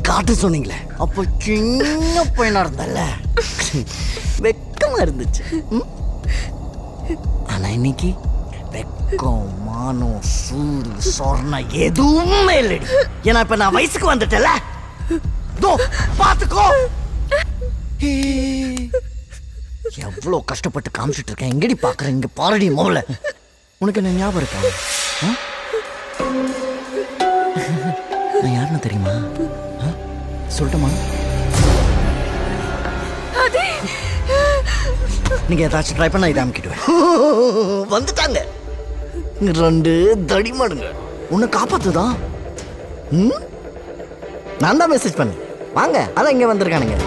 காட்டு சொன்னீங்களே, அப்போ சின்ன பையனா இருந்தல்ல, வெக்கமா இருந்துச்சு. ஆனா இன்னைக்கு வெக்கம், மானம், சூடு, சொர்ணம் எதுவுமே இல்லடி. ஏன்னா இப்ப நான் வயசுக்கு வந்துட்டேன்ல. பாத்துக்கோ. எவ்வளவு கஷ்டப்பட்டு காமிச்சிட்டு இருக்கேன். எங்கடி பாக்குறேன்? இங்க பாரடி மோல. உனக்கு என்ன ஞாபகம் இருக்கா? நான் யாருன்னு தெரியுமா? சொல்லட்டுமா? நீங்க ஏதாச்சும் ட்ரை பண்ணா இதை அமுக்கிடுவேன். வந்துட்டாங்க 2 தடிமாடுங்க. உன்னை காப்பாத்துதான். நான் தான் மெசேஜ் பண்ணேன். வாங்க, அதான் இங்க வந்திருக்கானுங்க.